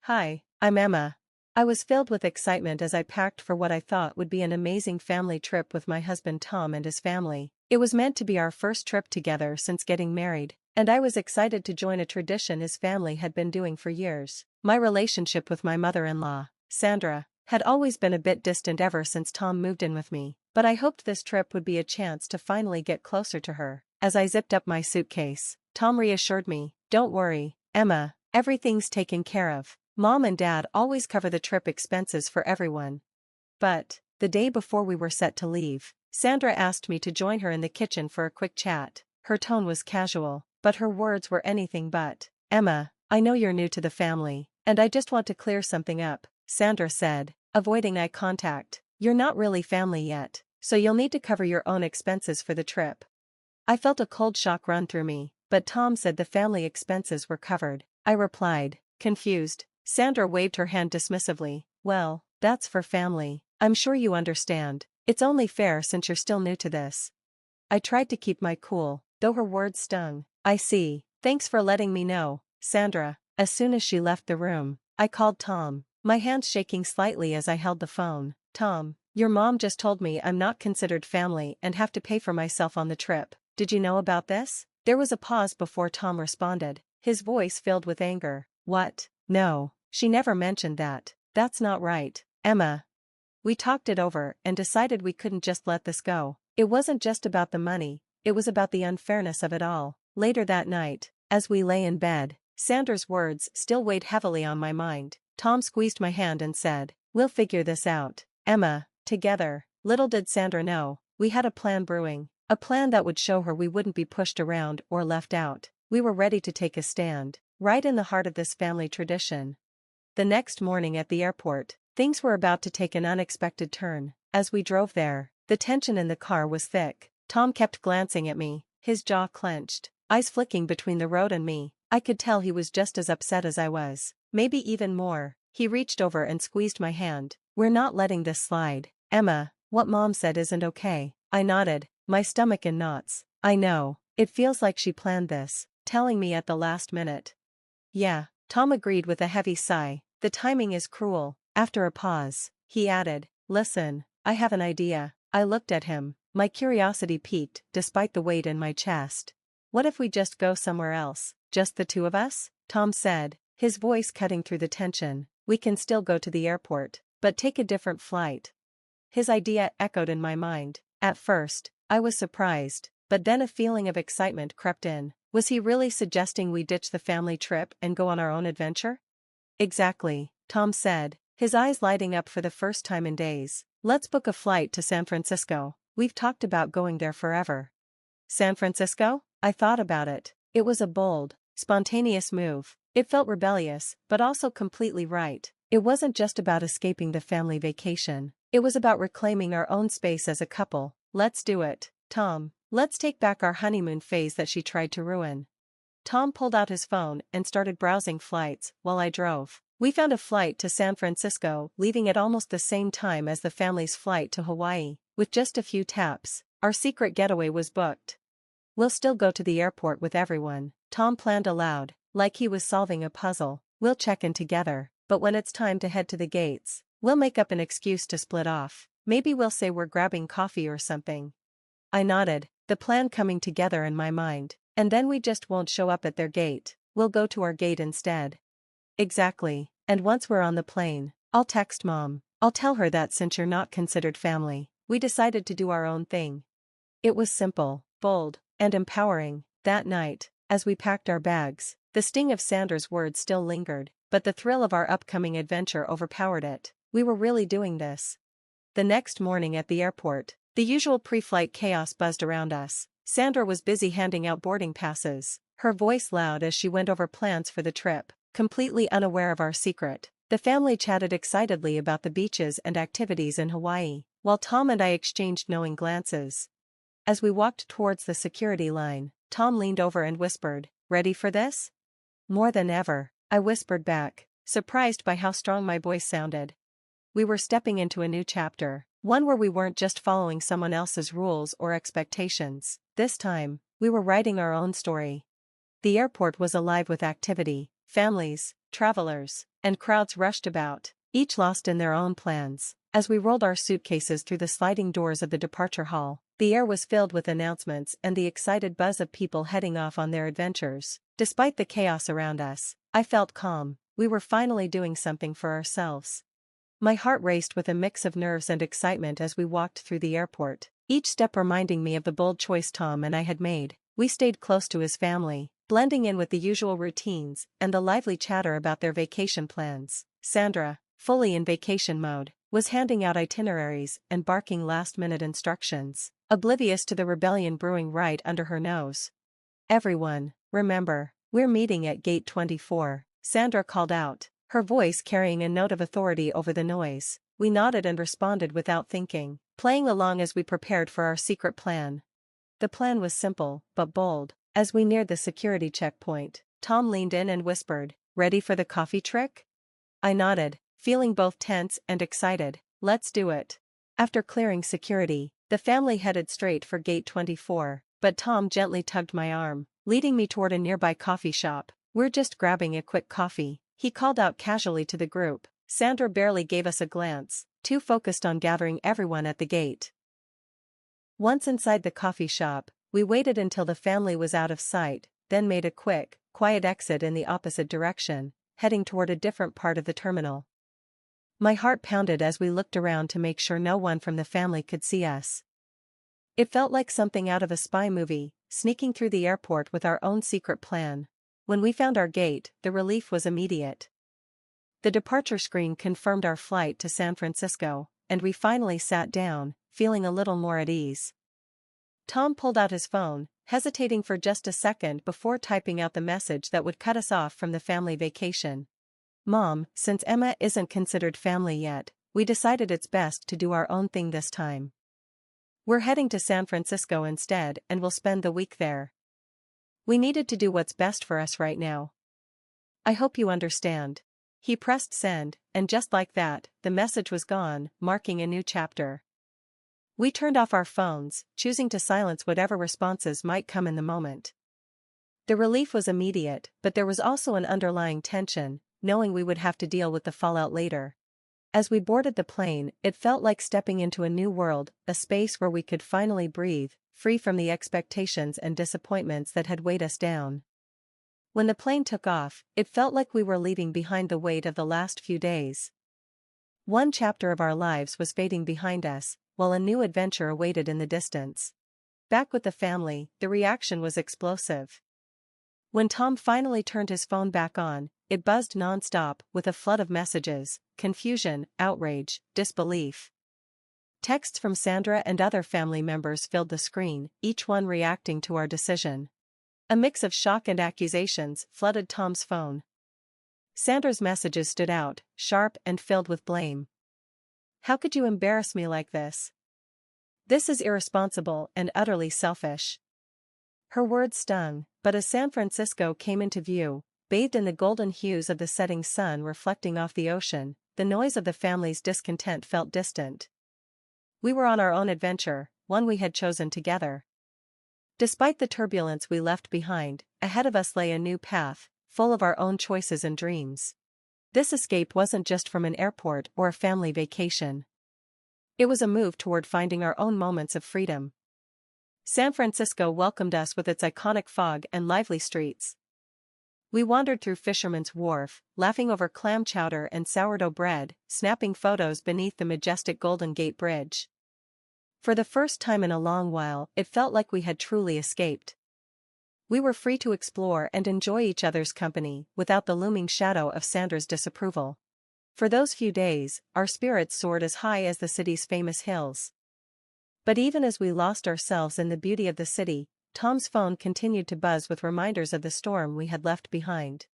Hi, I'm Emma. I was filled with excitement as I packed for what I thought would be an amazing family trip with my husband Tom and his family. It was meant to be our first trip together since getting married, and I was excited to join a tradition his family had been doing for years. My relationship with my mother-in-law, Sandra, had always been a bit distant ever since Tom moved in with me, but I hoped this trip would be a chance to finally get closer to her. As I zipped up my suitcase, Tom reassured me, "Don't worry, Emma, everything's taken care of. Mom and Dad always cover the trip expenses for everyone." But, the day before we were set to leave, Sandra asked me to join her in the kitchen for a quick chat. Her tone was casual, but her words were anything but. "Emma, I know you're new to the family, and I just want to clear something up," Sandra said, avoiding eye contact. "You're not really family yet, so you'll need to cover your own expenses for the trip." I felt a cold shock run through me, but Tom said the family expenses were covered. I replied, confused. Sandra waved her hand dismissively. "Well, that's for family. I'm sure you understand. It's only fair since you're still new to this." I tried to keep my cool, though her words stung. "I see. Thanks for letting me know, Sandra." As soon as she left the room, I called Tom, my hands shaking slightly as I held the phone. "Tom, your mom just told me I'm not considered family and have to pay for myself on the trip. Did you know about this?" There was a pause before Tom responded, his voice filled with anger. "What? No, she never mentioned that. That's not right, Emma." We talked it over and decided we couldn't just let this go. It wasn't just about the money, it was about the unfairness of it all. Later that night, as we lay in bed, Sandra's words still weighed heavily on my mind. Tom squeezed my hand and said, "We'll figure this out, Emma, together." Little did Sandra know, we had a plan brewing. A plan that would show her we wouldn't be pushed around or left out. We were ready to take a stand, right in the heart of this family tradition. The next morning at the airport, things were about to take an unexpected turn. As we drove there, the tension in the car was thick. Tom kept glancing at me, his jaw clenched, eyes flicking between the road and me. I could tell he was just as upset as I was, maybe even more. He reached over and squeezed my hand. "We're not letting this slide, Emma. What Mom said isn't okay." I nodded, my stomach in knots. "I know, it feels like she planned this, telling me at the last minute." "Yeah," Tom agreed with a heavy sigh, "the timing is cruel." After a pause, he added, "Listen, I have an idea." I looked at him, my curiosity piqued despite the weight in my chest. "What if we just go somewhere else, just the two of us?" Tom said, his voice cutting through the tension. "We can still go to the airport, but take a different flight." His idea echoed in my mind. At first, I was surprised, but then a feeling of excitement crept in. Was he really suggesting we ditch the family trip and go on our own adventure? "Exactly," Tom said, his eyes lighting up for the first time in days. "Let's book a flight to San Francisco. We've talked about going there forever." San Francisco? I thought about it. It was a bold, spontaneous move. It felt rebellious, but also completely right. It wasn't just about escaping the family vacation. It was about reclaiming our own space as a couple. "Let's do it, Tom. Let's take back our honeymoon phase that she tried to ruin." Tom pulled out his phone and started browsing flights while I drove. We found a flight to San Francisco, leaving at almost the same time as the family's flight to Hawaii. With just a few taps, our secret getaway was booked. "We'll still go to the airport with everyone," Tom planned aloud, like he was solving a puzzle. "We'll check in together, but when it's time to head to the gates, we'll make up an excuse to split off. Maybe we'll say we're grabbing coffee or something." I nodded, the plan coming together in my mind. "And then we just won't show up at their gate, we'll go to our gate instead." "Exactly, and once we're on the plane, I'll text Mom. I'll tell her that since you're not considered family, we decided to do our own thing." It was simple, bold, and empowering. That night, as we packed our bags, the sting of Sandra's words still lingered, but the thrill of our upcoming adventure overpowered it. We were really doing this. The next morning at the airport, the usual pre-flight chaos buzzed around us. Sandra was busy handing out boarding passes, her voice loud as she went over plans for the trip, completely unaware of our secret. The family chatted excitedly about the beaches and activities in Hawaii, while Tom and I exchanged knowing glances. As we walked towards the security line, Tom leaned over and whispered, "Ready for this?" "More than ever," I whispered back, surprised by how strong my voice sounded. We were stepping into a new chapter, one where we weren't just following someone else's rules or expectations. This time, we were writing our own story. The airport was alive with activity, families, travelers, and crowds rushed about, each lost in their own plans. As we rolled our suitcases through the sliding doors of the departure hall, the air was filled with announcements and the excited buzz of people heading off on their adventures. Despite the chaos around us, I felt calm. We were finally doing something for ourselves. My heart raced with a mix of nerves and excitement as we walked through the airport, each step reminding me of the bold choice Tom and I had made. We stayed close to his family, blending in with the usual routines and the lively chatter about their vacation plans. Sandra, fully in vacation mode, was handing out itineraries and barking last-minute instructions, oblivious to the rebellion brewing right under her nose. "Everyone, remember, we're meeting at gate 24, Sandra called out, her voice carrying a note of authority over the noise. We nodded and responded without thinking, playing along as we prepared for our secret plan. The plan was simple, but bold. As we neared the security checkpoint, Tom leaned in and whispered, "Ready for the coffee trick?" I nodded, feeling both tense and excited. "Let's do it." After clearing security, the family headed straight for gate 24, but Tom gently tugged my arm, leading me toward a nearby coffee shop. "We're just grabbing a quick coffee," he called out casually to the group. Sandra barely gave us a glance, too focused on gathering everyone at the gate. Once inside the coffee shop, we waited until the family was out of sight, then made a quick, quiet exit in the opposite direction, heading toward a different part of the terminal. My heart pounded as we looked around to make sure no one from the family could see us. It felt like something out of a spy movie, sneaking through the airport with our own secret plan. When we found our gate, the relief was immediate. The departure screen confirmed our flight to San Francisco, and we finally sat down, feeling a little more at ease. Tom pulled out his phone, hesitating for just a second before typing out the message that would cut us off from the family vacation. "Mom, since Emma isn't considered family yet, we decided it's best to do our own thing this time. We're heading to San Francisco instead and we'll spend the week there. We needed to do what's best for us right now. I hope you understand." He pressed send, and just like that, the message was gone, marking a new chapter. We turned off our phones, choosing to silence whatever responses might come in the moment. The relief was immediate, but there was also an underlying tension, knowing we would have to deal with the fallout later. As we boarded the plane, it felt like stepping into a new world, a space where we could finally breathe, free from the expectations and disappointments that had weighed us down. When the plane took off, it felt like we were leaving behind the weight of the last few days. One chapter of our lives was fading behind us, while a new adventure awaited in the distance. Back with the family, the reaction was explosive. When Tom finally turned his phone back on, it buzzed non-stop with a flood of messages, confusion, outrage, disbelief. Texts from Sandra and other family members filled the screen, each one reacting to our decision. A mix of shock and accusations flooded Tom's phone. Sandra's messages stood out, sharp and filled with blame. "How could you embarrass me like this? This is irresponsible and utterly selfish." Her words stung, but as San Francisco came into view, bathed in the golden hues of the setting sun reflecting off the ocean, the noise of the family's discontent felt distant. We were on our own adventure, one we had chosen together. Despite the turbulence we left behind, ahead of us lay a new path, full of our own choices and dreams. This escape wasn't just from an airport or a family vacation. It was a move toward finding our own moments of freedom. San Francisco welcomed us with its iconic fog and lively streets. We wandered through Fisherman's Wharf, laughing over clam chowder and sourdough bread, snapping photos beneath the majestic Golden Gate Bridge. For the first time in a long while, it felt like we had truly escaped. We were free to explore and enjoy each other's company, without the looming shadow of Sandra's disapproval. For those few days, our spirits soared as high as the city's famous hills. But even as we lost ourselves in the beauty of the city, Tom's phone continued to buzz with reminders of the storm we had left behind.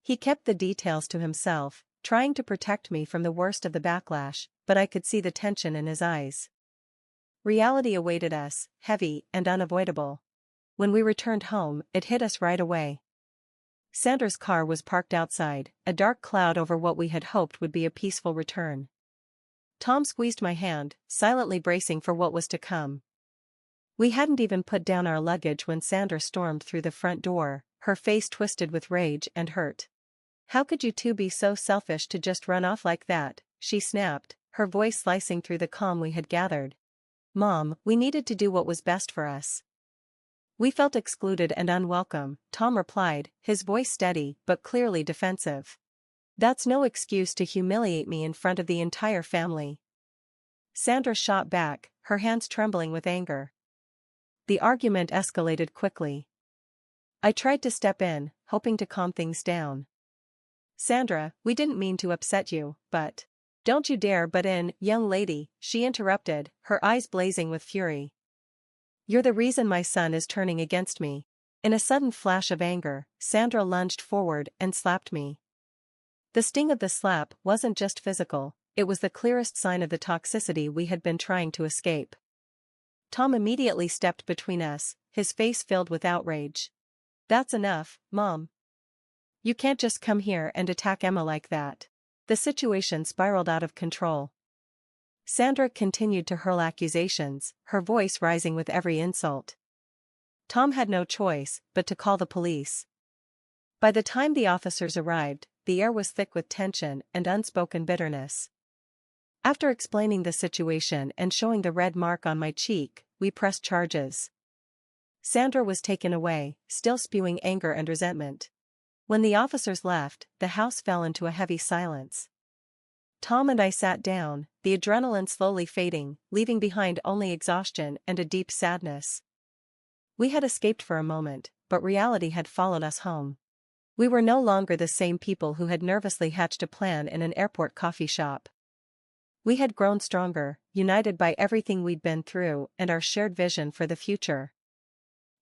He kept the details to himself, trying to protect me from the worst of the backlash, but I could see the tension in his eyes. Reality awaited us, heavy and unavoidable. When we returned home, it hit us right away. Sandra's car was parked outside, a dark cloud over what we had hoped would be a peaceful return. Tom squeezed my hand, silently bracing for what was to come. We hadn't even put down our luggage when Sandra stormed through the front door, her face twisted with rage and hurt. How could you two be so selfish to just run off like that? She snapped, her voice slicing through the calm we had gathered. Mom, we needed to do what was best for us. We felt excluded and unwelcome, Tom replied, his voice steady but clearly defensive. That's no excuse to humiliate me in front of the entire family. Sandra shot back, her hands trembling with anger. The argument escalated quickly. I tried to step in, hoping to calm things down. Sandra, we didn't mean to upset you, but... Don't you dare butt in, young lady, she interrupted, her eyes blazing with fury. You're the reason my son is turning against me. In a sudden flash of anger, Sandra lunged forward and slapped me. The sting of the slap wasn't just physical, it was the clearest sign of the toxicity we had been trying to escape. Tom immediately stepped between us, his face filled with outrage. That's enough, Mom. You can't just come here and attack Emma like that. The situation spiraled out of control. Sandra continued to hurl accusations, her voice rising with every insult. Tom had no choice but to call the police. By the time the officers arrived, the air was thick with tension and unspoken bitterness. After explaining the situation and showing the red mark on my cheek, we pressed charges. Sandra was taken away, still spewing anger and resentment. When the officers left, the house fell into a heavy silence. Tom and I sat down, the adrenaline slowly fading, leaving behind only exhaustion and a deep sadness. We had escaped for a moment, but reality had followed us home. We were no longer the same people who had nervously hatched a plan in an airport coffee shop. We had grown stronger, united by everything we'd been through and our shared vision for the future.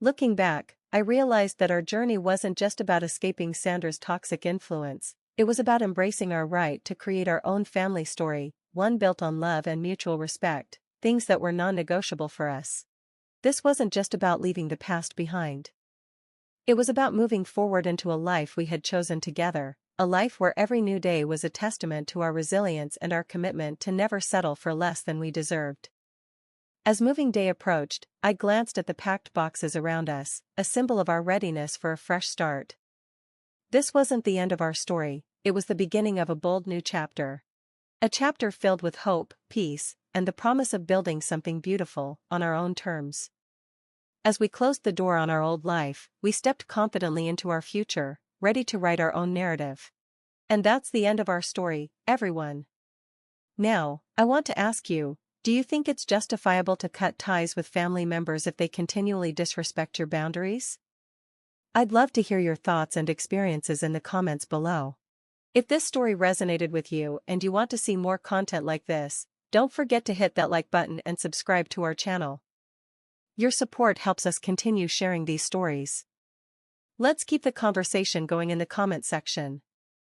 Looking back, I realized that our journey wasn't just about escaping Sandra's toxic influence, it was about embracing our right to create our own family story, one built on love and mutual respect, things that were non-negotiable for us. This wasn't just about leaving the past behind. It was about moving forward into a life we had chosen together, a life where every new day was a testament to our resilience and our commitment to never settle for less than we deserved. As moving day approached, I glanced at the packed boxes around us, a symbol of our readiness for a fresh start. This wasn't the end of our story, it was the beginning of a bold new chapter. A chapter filled with hope, peace, and the promise of building something beautiful, on our own terms. As we closed the door on our old life, we stepped confidently into our future, ready to write our own narrative. And that's the end of our story, everyone. Now, I want to ask you, do you think it's justifiable to cut ties with family members if they continually disrespect your boundaries? I'd love to hear your thoughts and experiences in the comments below. If this story resonated with you and you want to see more content like this, don't forget to hit that like button and subscribe to our channel. Your support helps us continue sharing these stories. Let's keep the conversation going in the comment section.